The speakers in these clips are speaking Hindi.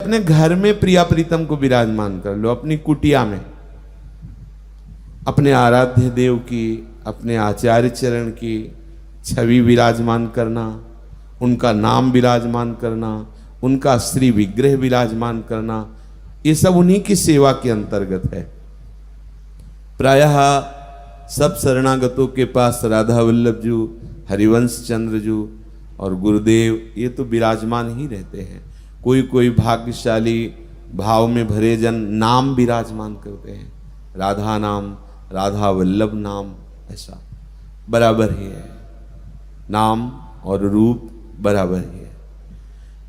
अपने घर में प्रिया प्रीतम को विराजमान कर लो, अपनी कुटिया में अपने आराध्य देव की, अपने आचार्य चरण की छवि विराजमान करना, उनका नाम विराजमान करना, उनका श्री विग्रह विराजमान करना, ये सब उन्हीं की सेवा के अंतर्गत है। प्रायः सब शरणागतों के पास राधा वल्लभ जी, हरिवंश चंद्र जी और गुरुदेव ये तो विराजमान ही रहते हैं। कोई कोई भाग्यशाली भाव में भरे जन नाम विराजमान करते हैं, राधा नाम, राधा वल्लभ नाम, ऐसा बराबर ही है, नाम और रूप बराबर ही है।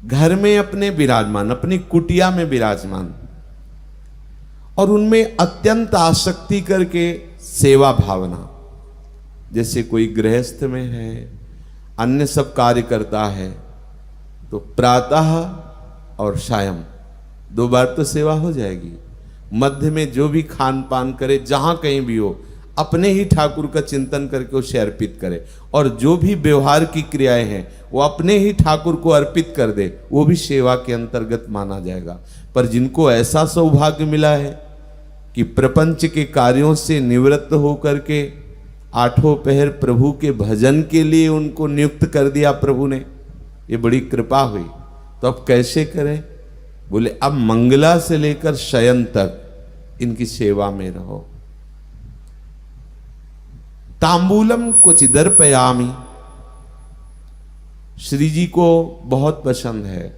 घर में अपने विराजमान, अपनी कुटिया में विराजमान, और उनमें अत्यंत आसक्ति करके सेवा भावना। जैसे कोई गृहस्थ में है, अन्य सब कार्य करता है, तो प्रातः और सायं 2 बार तो सेवा हो जाएगी। मध्य में जो भी खान पान करे, जहां कहीं भी हो, अपने ही ठाकुर का चिंतन करके उसे अर्पित करे, और जो भी व्यवहार की क्रियाएं हैं वो अपने ही ठाकुर को अर्पित कर दे, वो भी सेवा के अंतर्गत माना जाएगा। पर जिनको ऐसा सौभाग्य मिला है कि प्रपंच के कार्यों से निवृत्त होकर के 8 पहर प्रभु के भजन के लिए उनको नियुक्त कर दिया प्रभु ने, ये बड़ी कृपा हुई। तो अब कैसे करें? बोले अब मंगला से लेकर शयन तक इनकी सेवा में रहो। तांबूलम क्वचिदर पयामी, श्री जी को बहुत पसंद है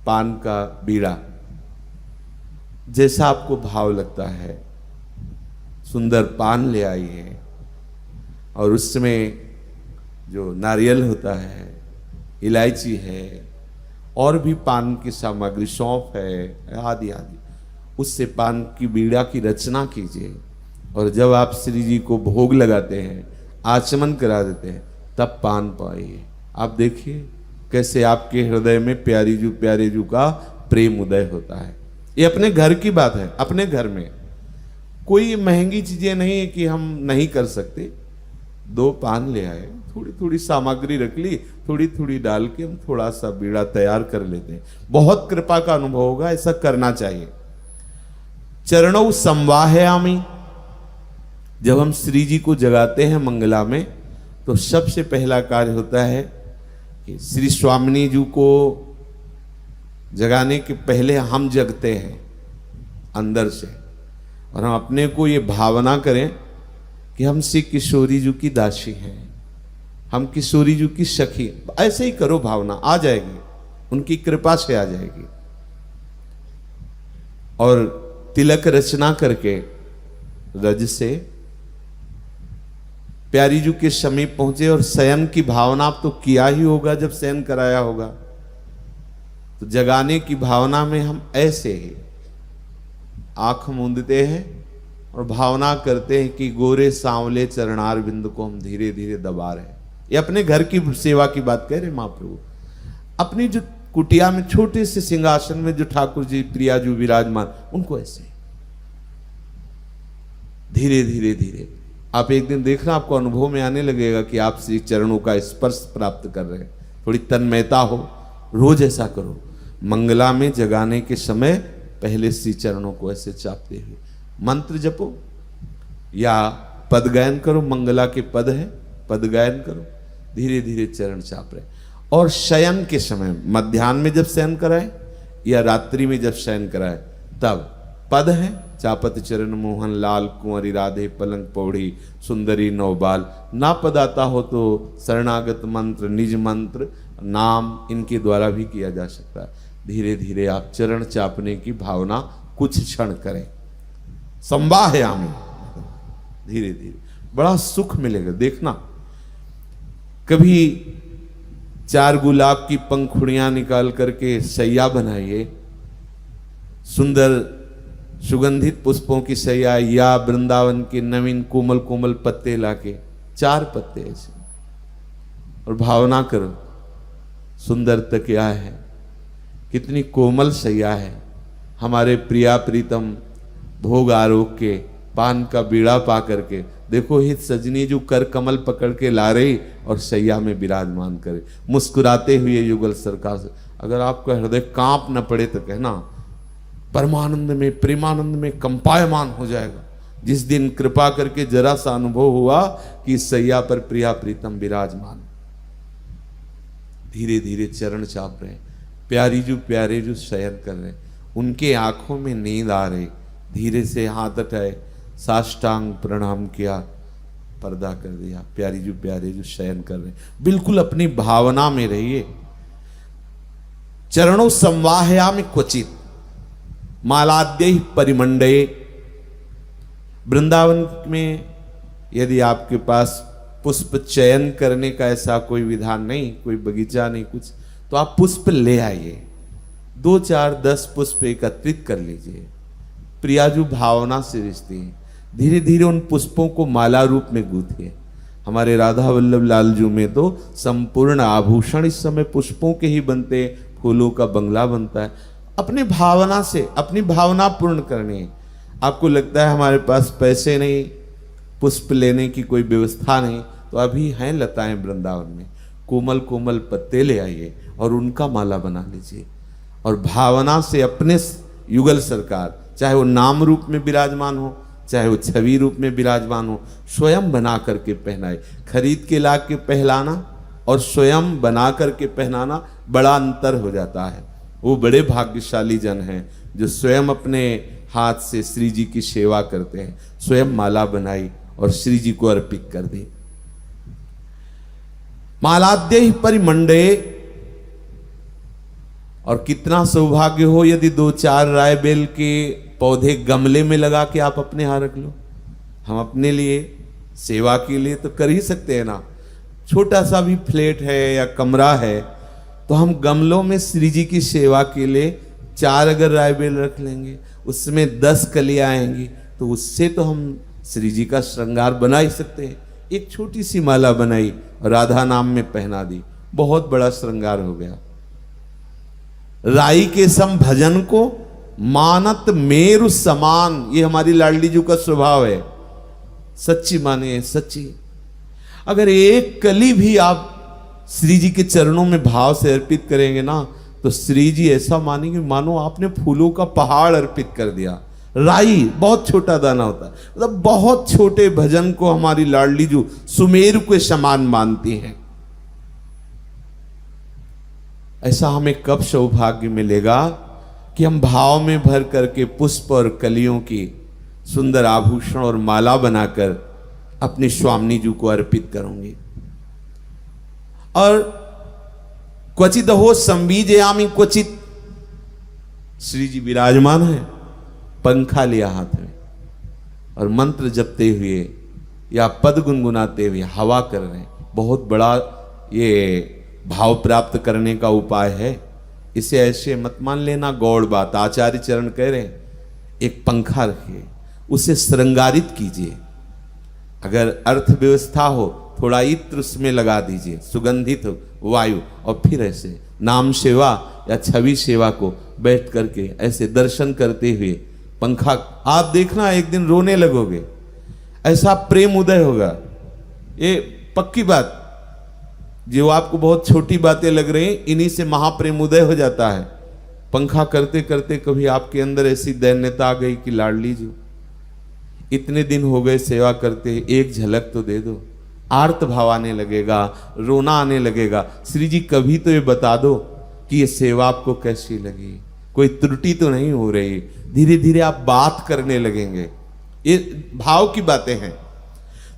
पान का बीड़ा। जैसा आपको भाव लगता है, सुंदर पान ले आइए, और उसमें जो नारियल होता है, इलायची है, और भी पान की सामग्री, सौंफ है, आदि आदि, उससे पान की बीड़ा की रचना कीजिए। और जब आप श्री जी को भोग लगाते हैं, आचमन करा देते हैं, तब पान पाइए। आप देखिए कैसे आपके हृदय में प्यारी जू का प्रेम उदय होता है। ये अपने घर की बात है, अपने घर में कोई महंगी चीजें नहीं है कि हम नहीं कर सकते। 2 पान ले आए, थोड़ी थोड़ी सामग्री रख ली, थोड़ी थोड़ी डाल के हम थोड़ा सा बीड़ा तैयार कर लेते हैं, बहुत कृपा का अनुभव होगा। ऐसा करना चाहिए। चरणों संवाहयामि, जब हम श्री जी को जगाते हैं मंगला में, तो सबसे पहला कार्य होता है कि श्री स्वामिनी जी को जगाने के पहले हम जगते हैं अंदर से, और हम अपने को ये भावना करें कि हम श्री किशोरी जी की दासी हैं, हम किशोरी जी की सखी। ऐसे ही करो, भावना आ जाएगी, उनकी कृपा से आ जाएगी। और तिलक रचना करके रज से प्यारी जी के समीप पहुंचे, और शयन की भावना आप तो किया ही होगा जब शयन कराया होगा। तो जगाने की भावना में हम ऐसे ही आंख मूंदते हैं और भावना करते हैं कि गोरे सांवले चरणार बिंद को हम धीरे धीरे दबा रहे हैं। ये अपने घर की सेवा की बात कह रहे महाप्रभु। अपनी जो कुटिया में छोटे से सिंहासन में जो ठाकुर जी प्रिया जी विराजमान, उनको ऐसे धीरे धीरे धीरे आप एक दिन देखना, आपको अनुभव में आने लगेगा कि आप श्री चरणों का स्पर्श प्राप्त कर रहे हैं। थोड़ी तन्मयता हो, रोज ऐसा करो। मंगला में जगाने के समय पहले श्री चरणों को ऐसे चापते हुए मंत्र जपो या पद गायन करो। मंगला के पद है, पद गायन करो, धीरे धीरे चरण चाप रहे। और शयन के समय, मध्याह्न में जब शयन कराए या रात्रि में जब शयन कराए, तब पद है चापत चरण मोहन लाल कुंवरी राधे पलंग पौड़ी सुंदरी नौबाल। ना पद आता हो तो शरणागत मंत्र, निज मंत्र, नाम, इनके द्वारा भी किया जा सकता है। धीरे धीरे आप चरण चापने की भावना कुछ क्षण करें। संवाहयामि, धीरे धीरे बड़ा सुख मिलेगा। देखना, कभी 4 गुलाब की पंखुड़ियां निकाल करके सैया बनाइए, सुंदर सुगंधित पुष्पों की सैया, या वृंदावन के नवीन कोमल कोमल पत्ते लाके 4 पत्ते ऐसे, और भावना करो सुंदर तकिया है, कितनी कोमल सैया है। हमारे प्रिया प्रीतम भोग आरोग के पान का बीड़ा पा करके देखो, हित सजनी जो कर कमल पकड़ के ला रही और सैया में विराजमान करे, मुस्कुराते हुए युगल सरकार से। अगर आपका हृदय कांप न पड़े तो कहना परमानंद में, प्रेमानंद में कंपायमान हो जाएगा। जिस दिन कृपा करके जरा सा अनुभव हुआ कि इस सैया पर प्रिया प्रीतम विराजमान, धीरे धीरे चरण चाप रहे, प्यारे जो शयन कर रहे, उनके आंखों में नींद आ रही, धीरे से हाथ उठाए, साष्टांग प्रणाम किया, पर्दा कर दिया। प्यारे जो शयन कर रहे, बिल्कुल अपनी भावना में रहिए। चरणों संवाहयामि क्वचित मालाद्य परिमंडये। वृंदावन में यदि आपके पास पुष्प चयन करने का ऐसा कोई विधान नहीं, कोई बगीचा नहीं कुछ, तो आप पुष्प ले आइए, 2 4 10 पुष्प एकत्रित कर लीजिए। प्रियाजू भावना से रिश्ते हैं, धीरे धीरे उन पुष्पों को माला रूप में गूंथिए। हमारे राधा वल्लभ लालजू में तो संपूर्ण आभूषण इस समय पुष्पों के ही बनते, फूलों का बंगला बनता है। अपनी भावना से अपनी भावना पूर्ण करनी है। आपको लगता है हमारे पास पैसे नहीं, पुष्प लेने की कोई व्यवस्था नहीं, तो अभी हैं लताएं वृंदावन में, कोमल कोमल पत्ते ले आइए और उनका माला बना लीजिए। और भावना से अपने युगल सरकार, चाहे वो नाम रूप में विराजमान हो, चाहे वो छवि रूप में विराजमान हो, स्वयं बना करके पहनाए। खरीद के ला के पहनाना और स्वयं बना करके पहनाना बड़ा अंतर हो जाता है। वो बड़े भाग्यशाली जन हैं जो स्वयं अपने हाथ से श्री जी की सेवा करते हैं, स्वयं माला बनाई और श्री जी को अर्पित कर दी। मालाद्य परिमंडये। और कितना सौभाग्य हो यदि 2 4 रायबेल के पौधे गमले में लगा के आप अपने यहाँ रख लो। हम अपने लिए सेवा के लिए तो कर ही सकते हैं ना, छोटा सा भी फ्लैट है या कमरा है तो हम गमलों में श्री जी की सेवा के लिए 4 अगर रायबेल रख लेंगे, उसमें 10 कलियां आएंगी, तो उससे तो हम श्री जी का श्रृंगार बना ही सकते हैं। एक छोटी सी माला बनाई, राधा नाम में पहना दी, बहुत बड़ा श्रृंगार हो गया। राई के सम भजन को मानत मेरु समान, ये हमारी लाडली जी का स्वभाव है। सच्ची माने सच्ची, अगर एक कली भी आप श्री जी के चरणों में भाव से अर्पित करेंगे ना, तो श्री जी ऐसा मानेंगे मानो आपने फूलों का पहाड़ अर्पित कर दिया। राई बहुत छोटा दाना होता है, मतलब बहुत छोटे भजन को हमारी लाडली जी सुमेरु के समान मानती हैं। ऐसा हमें कब सौभाग्य मिलेगा कि हम भाव में भर करके पुष्प और कलियों की सुंदर आभूषण और माला बनाकर अपनी स्वामिनी जी को अर्पित करूंगी। और क्वचित हो संबीजयामि क्वचित, श्री जी विराजमान है, पंखा लिया हाथ में और मंत्र जपते हुए या पद गुनगुनाते हुए हवा कर रहे हैं। बहुत बड़ा ये भाव प्राप्त करने का उपाय है। इसे ऐसे मत मान लेना गौड़ बात। आचार्य चरण कह रहे हैं एक पंखा रखिए, उसे श्रृंगारित कीजिए। अगर अर्थव्यवस्था हो थोड़ा इत्र उसमें लगा दीजिए, सुगंधित वायु, और फिर ऐसे नाम सेवा या छवि सेवा को बैठ करके ऐसे दर्शन करते हुए पंखा, आप देखना एक दिन रोने लगोगे, ऐसा प्रेम उदय होगा। ये पक्की बात, जो आपको बहुत छोटी बातें लग रही हैं, इन्हीं से महाप्रेम उदय हो जाता है। पंखा करते करते कभी आपके अंदर ऐसी दैन्यता आ गई कि लाडली जी इतने दिन हो गए सेवा करते, एक झलक तो दे दो। आर्त भाव आने लगेगा, रोना आने लगेगा। श्री जी कभी तो ये बता दो कि ये सेवा आपको कैसी लगी, कोई त्रुटि तो नहीं हो रही। धीरे धीरे आप बात करने लगेंगे, ये भाव की बातें हैं।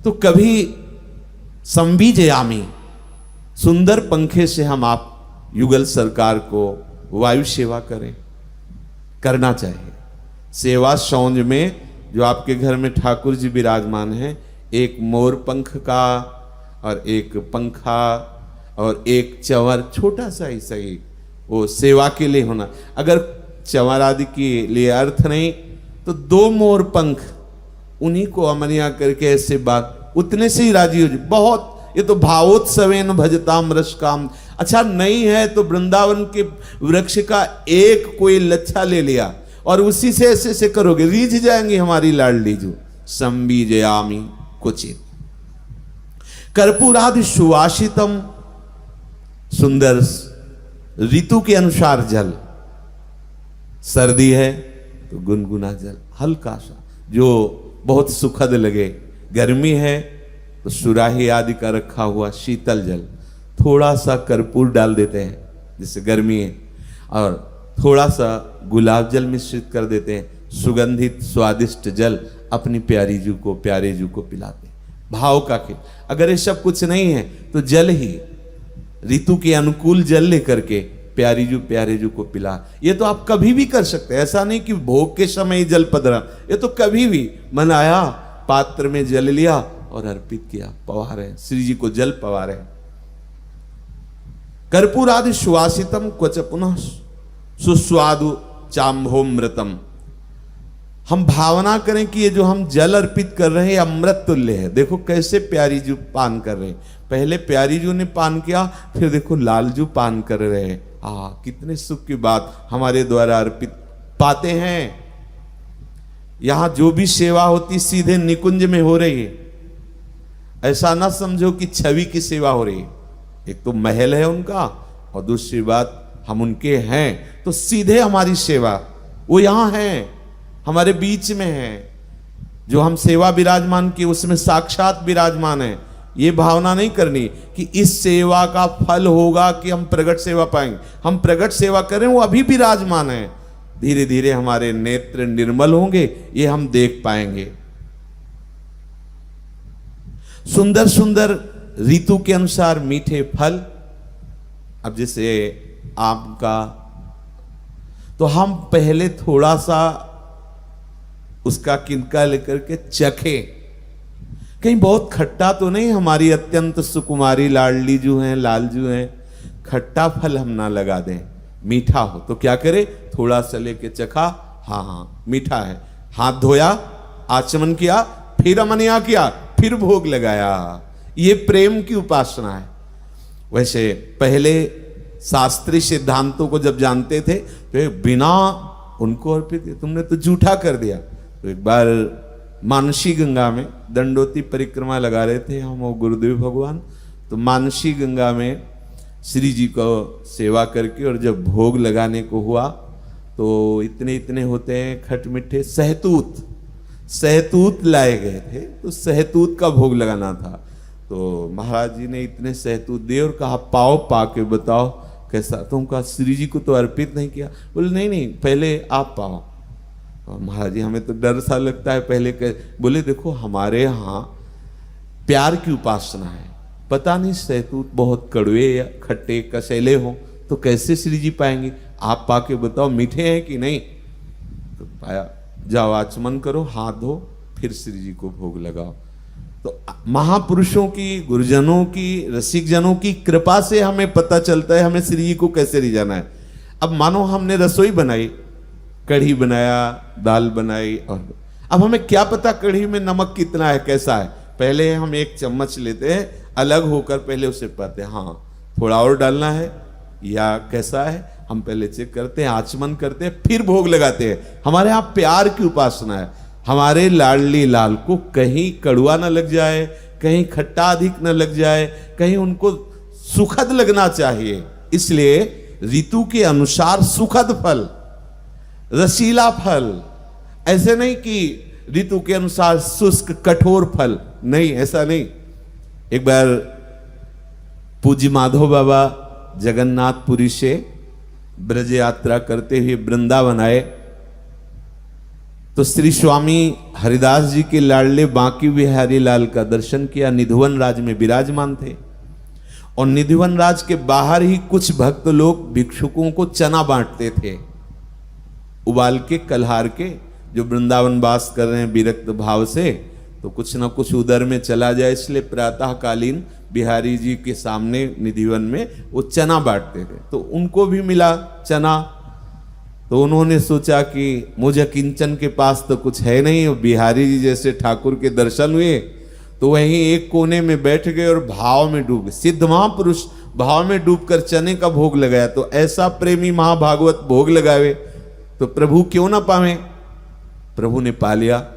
तो कभी संबीजयामि, सुंदर पंखे से हम आप युगल सरकार को वायु सेवा करें, करना चाहिए। सेवा सौंज में जो आपके घर में ठाकुर जी विराजमान हैं, एक मोर पंख का और एक पंखा और एक चंवर, छोटा सा ही सही, वो सेवा के लिए होना। अगर चंवर आदि के लिए अर्थ नहीं तो 2 मोर पंख, उन्हीं को अमनिया करके ऐसे बात, उतने से ही राजी हो जाए। बहुत, ये तो भावोत्सवेन भजताम रस काम। अच्छा नहीं है तो वृंदावन के वृक्ष का एक कोई लच्छा ले लिया और उसी से ऐसे से करोगे, रीझ जाएंगी हमारी लाडली जो। संबीजयामि क्वचित कर्पूरादि सुवासितम, सुंदर ऋतु के अनुसार जल, सर्दी है तो गुनगुना जल हल्का सा जो बहुत सुखद लगे, गर्मी है तो सुराही आदि का रखा हुआ शीतल जल, थोड़ा सा कर्पूर डाल देते हैं जैसे गर्मी है, और थोड़ा सा गुलाब जल मिश्रित कर देते हैं, सुगंधित स्वादिष्ट जल अपनी प्यारी जू को, प्यारे जू को पिलाते हैं। भाव का खेल। अगर ये सब कुछ नहीं है तो जल ही, ऋतु के अनुकूल जल लेकर के प्यारी जू, प्यारे जू को पिला। ये तो आप कभी भी कर सकते हैं, ऐसा नहीं कि भोग के समय ही जल पधरा, ये तो कभी भी मन आया पात्र में जल लिया और अर्पित किया, पवा रहे श्री जी को जल पवा रहे। कर्पूरादि सुवासितम क्वच पुनः सुस्वादु चाम्भोमृतम। हम भावना करें कि ये जो हम जल अर्पित कर रहे हैं अमृत तुल्य है। देखो कैसे प्यारी जू पान कर रहे हैं, पहले प्यारी जू ने पान किया, फिर देखो लाल जू पान कर रहे हैं। कितने सुख की बात हमारे द्वारा अर्पित पाते हैं। यहां जो भी सेवा होती सीधे निकुंज में हो रही है, ऐसा ना समझो कि छवि की सेवा हो रही है। एक तो महल है उनका और दूसरी बात हम उनके हैं, तो सीधे हमारी सेवा वो यहां है, हमारे बीच में है। जो हम सेवा विराजमान की उसमें साक्षात विराजमान है। ये भावना नहीं करनी कि इस सेवा का फल होगा कि हम प्रगट सेवा पाएंगे। हम प्रगट सेवा करें, वो अभी विराजमान है। धीरे धीरे हमारे नेत्र निर्मल होंगे, ये हम देख पाएंगे। सुंदर सुंदर ऋतु के अनुसार मीठे फल, अब जैसे आम का, तो हम पहले थोड़ा सा उसका किनका लेकर के चखे, कहीं बहुत खट्टा तो नहीं, हमारी अत्यंत सुकुमारी लाडली जो हैं, लाल जो हैं, खट्टा फल हम ना लगा दें, मीठा हो। तो क्या करे, थोड़ा सा लेके चखा, हाँ मीठा है, हाथ धोया, आचमन किया, फिर अमनिया किया, फिर भोग लगाया। ये प्रेम की उपासना है। वैसे पहले शास्त्रीय सिद्धांतों को जब जानते थे तो बिना उनको अर्पित, तुमने तो जूठा कर दिया। तो एक बार मानसी गंगा में दंडोती परिक्रमा लगा रहे थे हम और गुरुदेव भगवान, तो मानसी गंगा में श्री जी को सेवा करके और जब भोग लगाने को हुआ तो इतने इतने होते हैं खट मिठे सहतूत लाए गए थे, तो सहतूत का भोग लगाना था। तो महाराज जी ने इतने सहतूत दिए और कहा पाओ, पा के बताओ कैसा। तो हम कहा श्री जी को तो अर्पित नहीं किया। बोले नहीं पहले आप पाओ। और महाराज जी हमें तो डर सा लगता है पहले बोले देखो हमारे यहाँ प्यार की उपासना है, पता नहीं सहतूत बहुत कड़वे या खट्टे कसैले हो तो कैसे श्री जी पाएंगे, आप पाके बताओ मीठे हैं कि नहीं। तो पाया, जाओ आचमन करो, हाथ धो, फिर श्री जी को भोग लगाओ। तो महापुरुषों की, गुरुजनों की, रसिक जनों की कृपा से हमें पता चलता है हमें श्री जी को कैसे रिझाना है। अब मानो हमने रसोई बनाई, कढ़ी बनाया, दाल बनाई, और अब हमें क्या पता कढ़ी में नमक कितना है, कैसा है। पहले हम एक चम्मच लेते हैं, अलग होकर पहले उसे पाते हैं, हाँ थोड़ा और डालना है या कैसा है, हम पहले चेक करते हैं, आचमन करते हैं, फिर भोग लगाते हैं। हमारे यहाँ प्यार की उपासना है। हमारे लाडली लाल को कहीं कड़वा न लग जाए, कहीं खट्टा अधिक न लग जाए, कहीं उनको सुखद लगना चाहिए। इसलिए ऋतु के अनुसार सुखद फल, रसीला फल, ऐसे नहीं कि ऋतु के अनुसार शुष्क कठोर फल, नहीं, ऐसा नहीं। एक बार पूज्य माधव बाबा जगन्नाथपुरी से ब्रज यात्रा करते हुए वृंदावन आए, तो श्री स्वामी हरिदास जी के लाडले बांकी बिहारी लाल का दर्शन किया। निधिवन राज में विराजमान थे और निधिवन राज के बाहर ही कुछ भक्त लोग भिक्षुकों को चना बांटते थे, उबाल के कल्हार के, जो वृंदावन वास कर रहे हैं विरक्त भाव से, तो कुछ ना कुछ उदर में चला जाए, इसलिए प्रातःकालीन बिहारी जी के सामने निधिवन में वो चना बांटते थे। तो उनको भी मिला चना, तो उन्होंने सोचा कि मुझे किंचन के पास तो कुछ है नहीं, बिहारी जी जैसे ठाकुर के दर्शन हुए तो वहीं एक कोने में बैठ गए और भाव में डूब गए। सिद्ध महापुरुष भाव में डूबकर चने का भोग लगाया, तो ऐसा प्रेमी महाभागवत भोग लगावे तो प्रभु क्यों ना पावे, प्रभु ने पा लिया।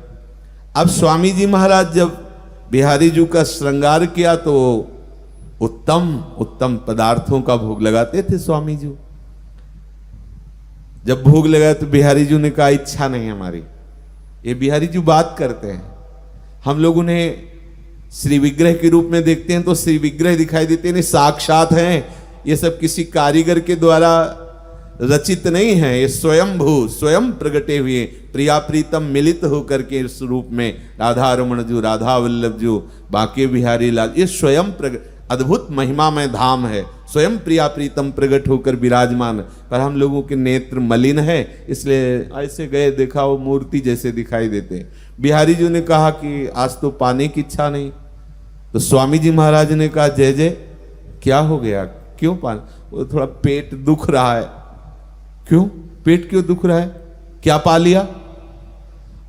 अब स्वामी जी महाराज जब बिहारी जी का श्रृंगार किया तो उत्तम उत्तम पदार्थों का भोग लगाते थे स्वामी जी। जब भोग लगाया तो बिहारी जी ने कहा इच्छा नहीं हमारी। ये बिहारी जी बात करते हैं, हम लोग उन्हें श्री विग्रह के रूप में देखते हैं तो श्री विग्रह दिखाई देते हैं, साक्षात हैं। ये सब किसी कारीगर के द्वारा रचित नहीं है, ये स्वयंभू स्वयं प्रगटे हुए प्रिया प्रीतम मिलित होकर के इस रूप में राधा रमण जू, राधा वल्लभ जू, बांके बिहारी लाल, ये स्वयं अद्भुत महिमा में धाम है। स्वयं प्रिया प्रीतम प्रकट होकर विराजमान, पर हम लोगों के नेत्र मलिन है, इसलिए ऐसे गए देखा वो मूर्ति जैसे दिखाई देते। बिहारी जी ने कहा कि आज तो पाने की इच्छा नहीं। तो स्वामी जी महाराज ने कहा जय जय क्या हो गया, क्यों पान? वो थोड़ा पेट दुख रहा है। क्यों पेट क्यों दुख रहा है, क्या पा लिया?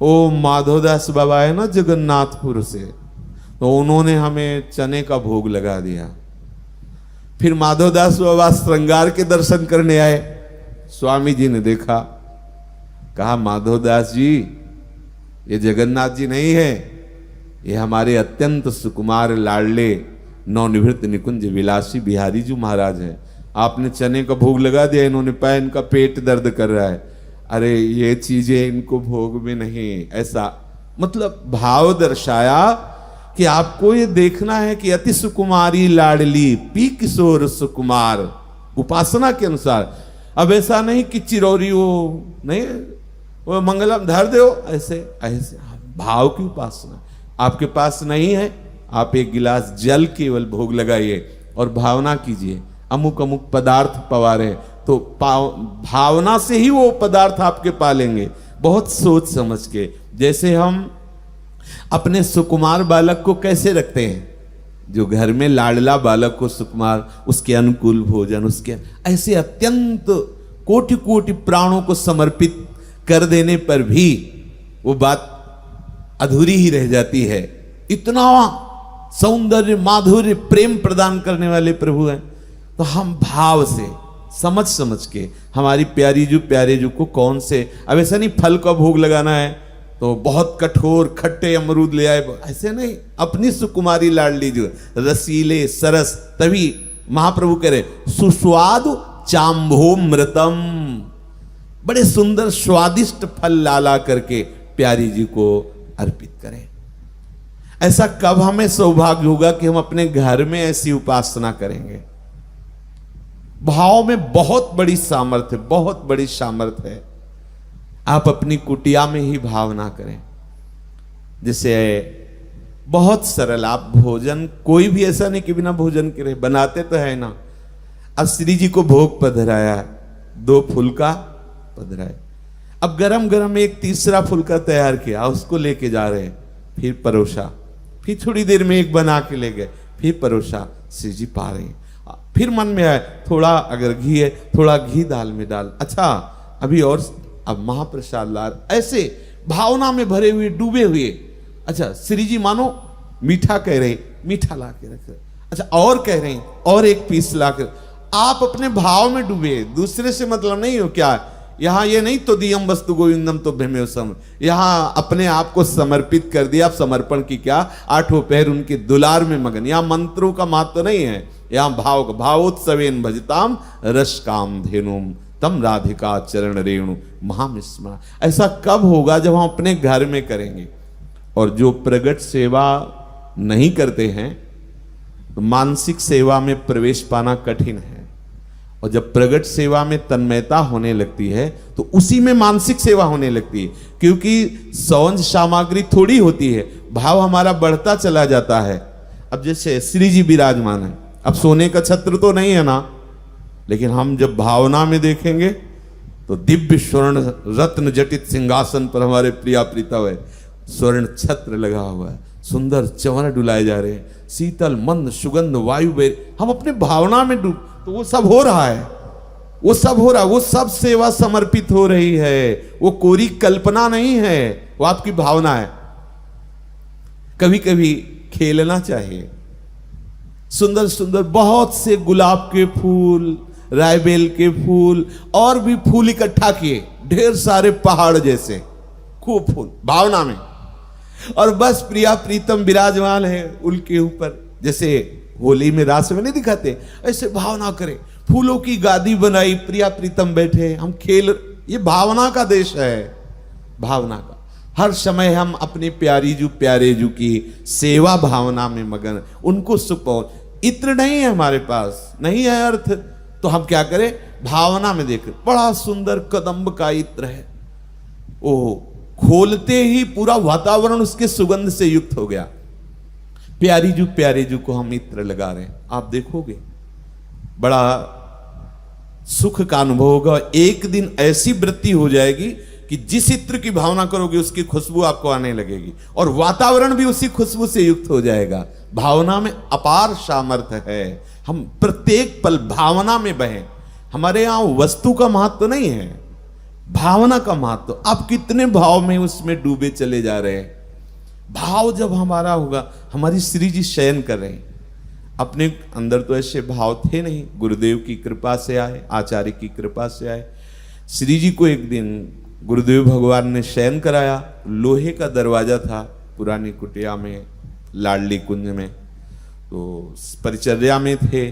ओ माधोदास बाबा है ना जगन्नाथपुर से, तो उन्होंने हमें चने का भोग लगा दिया। फिर माधोदास बाबा श्रृंगार के दर्शन करने आए, स्वामी जी ने देखा, कहा माधोदास जी ये जगन्नाथ जी नहीं है, ये हमारे अत्यंत सुकुमार लाडले नवनिवृत्त निकुंज विलासी बिहारी जी महाराज है। आपने चने का भोग लगा दिया, इन्होंने पाया इनका पेट दर्द कर रहा है। अरे ये चीजें इनको भोग में नहीं, ऐसा मतलब भाव दर्शाया कि आपको ये देखना है कि अति सुकुमारी लाडली पी किशोर सुकुमार, उपासना के अनुसार। अब ऐसा नहीं कि चिरौरी वो नहीं वो मंगलम धर दो, ऐसे ऐसे भाव की उपासना आपके पास नहीं है। आप एक गिलास जल केवल भोग लगाइए और भावना कीजिए अमुक अमुक पदार्थ पवारे, तो भावना से ही वो पदार्थ आपके पालेंगे। बहुत सोच समझ के, जैसे हम अपने सुकुमार बालक को कैसे रखते हैं, जो घर में लाडला बालक को सुकुमार, उसके अनुकूल भोजन, उसके ऐसे अत्यंत कोटि कोटि प्राणों को समर्पित कर देने पर भी वो बात अधूरी ही रह जाती है। इतना सौंदर्य माधुर्य प्रेम प्रदान करने वाले प्रभु हैं, तो हम भाव से समझ समझ के हमारी प्यारी जो प्यारे जो को कौन से, अब ऐसा नहीं फल का भोग लगाना है तो बहुत कठोर खट्टे अमरूद ले आए, ऐसे नहीं। अपनी सुकुमारी लाडली जो रसीले सरस, तभी महाप्रभु कह रहे सुस्वाद चांभोमृतम, बड़े सुंदर स्वादिष्ट फल लाला करके प्यारी जी को अर्पित करें। ऐसा कब हमें सौभाग्य होगा कि हम अपने घर में ऐसी उपासना करेंगे। भाव में बहुत बड़ी सामर्थ्य, बहुत बड़ी सामर्थ्य है। आप अपनी कुटिया में ही भावना करें। जैसे बहुत सरल, आप भोजन कोई भी ऐसा नहीं कि बिना भोजन के रहे, बनाते तो है ना। अब श्री जी को भोग पधराया, 2 फुलका पधराए, अब गरम गरम एक तीसरा फुलका तैयार किया, उसको लेके जा रहे हैं, फिर परोसा, फिर थोड़ी देर में एक बना के ले गए, फिर परोसा, श्री जी पा रहे हैं। फिर मन में आए थोड़ा अगर घी है, थोड़ा घी दाल में डाल, अच्छा अभी और, अब महाप्रसाद ला, ऐसे भावना में भरे हुए डूबे हुए। अच्छा श्री जी मानो मीठा कह रहे, मीठा ला के रख रहे, अच्छा और कह रहे हैं और एक पीस ला कर, आप अपने भाव में डूबे, दूसरे से मतलब नहीं हो। क्या यहां ये नहीं तो दियम वस्तु गोविंदम तो भ्रमेव सम, यहां अपने आप को समर्पित कर दिया। आप समर्पण की क्या, 8 पैर उनके दुलार में मगन। यहां मंत्रों का महत्व नहीं है, यहां भाव का, भावोत्सवेन भजताम रस काम धेनुम तम राधिका चरण रेणु महामिस्मा। ऐसा कब होगा, जब हम अपने घर में करेंगे। और जो प्रगट सेवा नहीं करते हैं तो मानसिक सेवा में प्रवेश पाना कठिन है, और जब प्रगट सेवा में तन्मयता होने लगती है तो उसी में मानसिक सेवा होने लगती है, क्योंकि सौंज सामग्री थोड़ी होती है, भाव हमारा बढ़ता चला जाता है। अब जैसे श्री जी विराजमान है, अब सोने का छत्र तो नहीं है ना, लेकिन हम जब भावना में देखेंगे तो दिव्य स्वर्ण रत्न जटित सिंहासन पर हमारे प्रिया प्रीतम है, स्वर्ण छत्र लगा हुआ है, सुंदर चंवर डुलाए जा रहे हैं, शीतल मंद सुगंध वायु बेर, हम अपने भावना में डूब, तो वो सब हो रहा है, वो सब हो रहा है, वो सब सेवा समर्पित हो रही है। वो कोरी कल्पना नहीं है, वो आपकी भावना है। कभी कभी खेलना चाहिए, सुंदर सुंदर बहुत से गुलाब के फूल, रायबेल के फूल और भी फूल इकट्ठा किए, ढेर सारे पहाड़ जैसे, खूब फूल भावना में, और बस प्रिया प्रीतम विराजमान है उनके ऊपर। जैसे होली में रास में नहीं दिखाते, ऐसे भावना करें, फूलों की गादी बनाई, प्रिया प्रीतम बैठे, हम खेल ये भावना का देश है, भावना का। हर समय हम अपनी प्यारी जू प्यारे जू की सेवा भावना में मगन, उनको सुख पहुंच। इत्र नहीं है हमारे पास, नहीं है अर्थ, तो हम क्या करें, भावना में देखें। बड़ा सुंदर कदम्ब का इत्र है, ओह, खोलते ही पूरा वातावरण उसके सुगंध से युक्त हो गया। प्यारी जू प्यारे जू को हम इत्र लगा रहे हैं, आप देखोगे बड़ा सुख का अनुभव होगा। एक दिन ऐसी वृत्ति हो जाएगी कि जिस इत्र की भावना करोगे उसकी खुशबू आपको आने लगेगी और वातावरण भी उसी खुशबू से युक्त हो जाएगा। भावना में अपार सामर्थ्य है, हम प्रत्येक पल भावना में बहें। हमारे यहां वस्तु का महत्व नहीं है, भावना का महत्व। आप कितने भाव में उसमें डूबे चले जा रहे हैं। भाव जब हमारा होगा, हमारी श्री जी शयन कर रहे हैं, अपने अंदर तो ऐसे भाव थे नहीं, गुरुदेव की कृपा से आए, आचार्य की कृपा से आए। श्री जी को एक दिन गुरुदेव भगवान ने शयन कराया। लोहे का दरवाजा था पुरानी कुटिया में, लाडली कुंज में, तो परिचर्या में थे।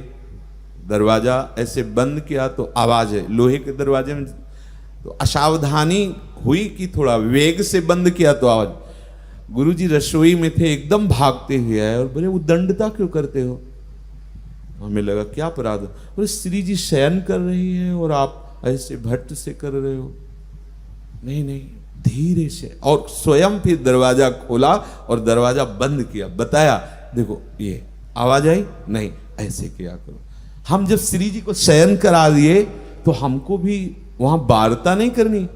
दरवाजा ऐसे बंद किया तो आवाज है, लोहे के दरवाजे में तो असावधानी हुई कि थोड़ा वेग से बंद किया तो आवाज। गुरुजी रसोई में थे, एकदम भागते हुए आए और बोले, वो दंडता क्यों करते हो? हमें लगा क्या अपराध? बोले, श्री जी शयन कर रही है और आप ऐसे भट्ट से कर रहे हो। नहीं नहीं, धीरे से, और स्वयं फिर दरवाजा खोला और दरवाजा बंद किया। बताया, देखो ये आवाज आई नहीं, ऐसे किया करो। हम जब श्री जी को शयन करा दिए तो हमको भी वहां वार्ता नहीं करनी,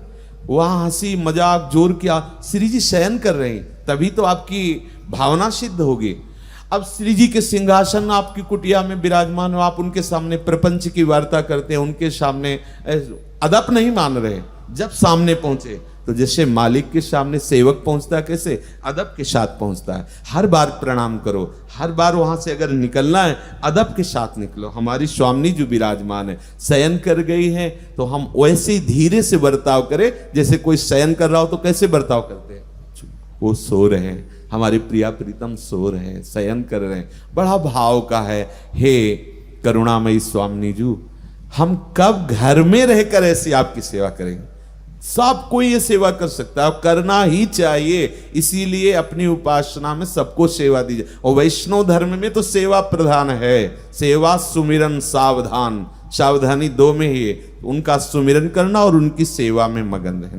वहां हंसी मजाक जोर किया। श्री जी शयन कर रहे हैं, तभी तो आपकी भावना सिद्ध होगी। अब श्री जी के सिंहासन आपकी कुटिया में विराजमान हो, आप उनके सामने प्रपंच की वार्ता करते हैं, उनके सामने अदप नहीं मान रहे। जब सामने पहुंचे तो जैसे मालिक के सामने सेवक पहुंचता है, कैसे अदब के साथ पहुंचता है। हर बार प्रणाम करो, हर बार वहां से अगर निकलना है अदब के साथ निकलो। हमारी स्वामी जो विराजमान है, शयन कर गई है तो हम वैसे ही धीरे से बर्ताव करें, जैसे कोई शयन कर रहा हो तो कैसे बर्ताव करते हैं। वो सो रहे हैं, हमारे प्रिया प्रीतम सो रहे हैं, शयन कर रहे हैं, बड़ा भाव का है। हे करुणामयी स्वामी जू, हम कब घर में रहकर ऐसी आपकी सेवा करेंगे? सब कोई ये सेवा कर सकता है, करना ही चाहिए। इसीलिए अपनी उपासना में सबको सेवा दीजिए। और वैष्णव धर्म में तो सेवा प्रधान है, सेवा सुमिरन सावधान, सावधानी दो में ही है, उनका सुमिरन करना और उनकी सेवा में मगन रहना।